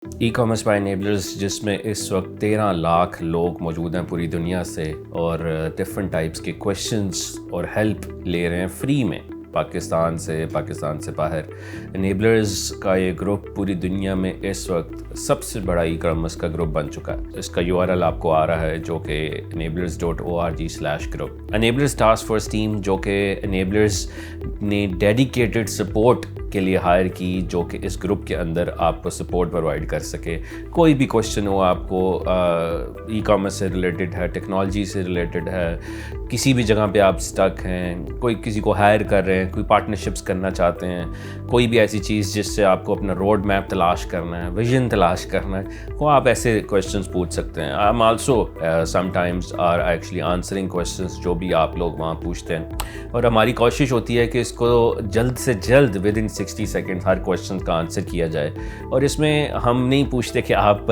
E commerce by enablers جس میں اس وقت 13 لاکھ لوگ موجود ہیں پوری دنیا سے، اور ڈفرنٹ ٹائپس کے کویشچنس اور ہیلپ لے رہے ہیں فری میں پاکستان سے باہر۔ انیبلرز کا یہ گروپ پوری دنیا میں اس وقت سب سے بڑا ای کامرس کا گروپ بن چکا ہے۔ اس کا URL آپ کو آ رہا ہے جو کہ enablers.org/group۔ Enablers task force team جو کہ انیبلرز نے ڈیڈیکیٹڈ سپورٹ کے لیے ہائر کی، جو کہ اس گروپ کے اندر آپ کو سپورٹ پرووائڈ کر سکے۔ کوئی بھی کوشچن ہو آپ کو، ای کامرس سے ریلیٹڈ ہے، ٹیکنالوجی سے ریلیٹڈ ہے، کسی بھی جگہ پہ آپ سٹک ہیں، کوئی کسی کو ہائر کر رہے ہیں، کوئی پارٹنرشپس کرنا چاہتے ہیں، کوئی بھی ایسی چیز جس سے آپ کو اپنا روڈ میپ تلاش کرنا ہے، ویژن تلاش کرنا ہے، وہ آپ ایسے کویشچنس پوچھ سکتے ہیں۔ I am also sometimes are actually answering questions جو بھی آپ لوگ وہاں پوچھتے ہیں، اور ہماری کوشش ہوتی ہے کہ اس کو جلد سے جلد with in 60 second Hare question کا آنسر کیا جائے۔ اور اس میں ہم نہیں پوچھتے کہ آپ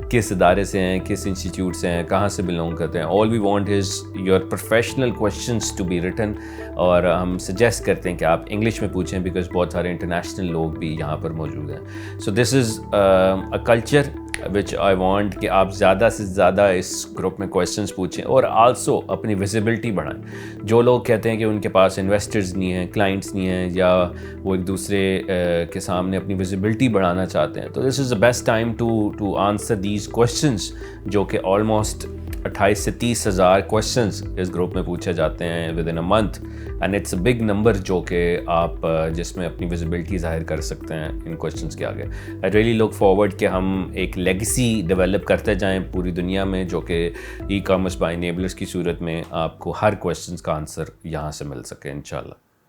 کس ادارے سے ہیں، کس انسٹیٹیوٹ سے ہیں، کہاں سے بلونگ کرتے ہیں۔ All we want is your professional questions to be written, اور ہم سجیسٹ کرتے ہیں کہ آپ انگلش میں پوچھیں بیکاز بہت سارے انٹرنیشنل لوگ بھی یہاں پر موجود ہیں۔ سو دس از a culture which I want کہ آپ زیادہ سے زیادہ اس گروپ میں کویشچنس پوچھیں، اور آلسو اپنی ویزیبلٹی بڑھائیں۔ جو لوگ کہتے ہیں کہ ان کے پاس انویسٹرز نہیں ہیں، کلائنٹس نہیں ہیں، یا وہ ایک دوسرے کے سامنے اپنی ویزیبلٹی بڑھانا چاہتے ہیں، تو this is the best time to answer these questions, جو کہ آلموسٹ 28 سے 30 ہزار کویشچنس اس گروپ میں پوچھے جاتے ہیں within a month, and it's a big number جو کہ آپ جس میں اپنی ویزیبلٹی ظاہر کر سکتے ہیں ان کویشچنس کے آگے۔ آئی ریئلی لک فارورڈ کہ ہم ایک لیگیسی ڈیولپ کرتے جائیں پوری دنیا میں، جو کہ ای کامرس بائی انیبلرز کی صورت میں آپ کو ہر کویشچنس کا آنسر یہاں سے مل سکے انشاءاللہ۔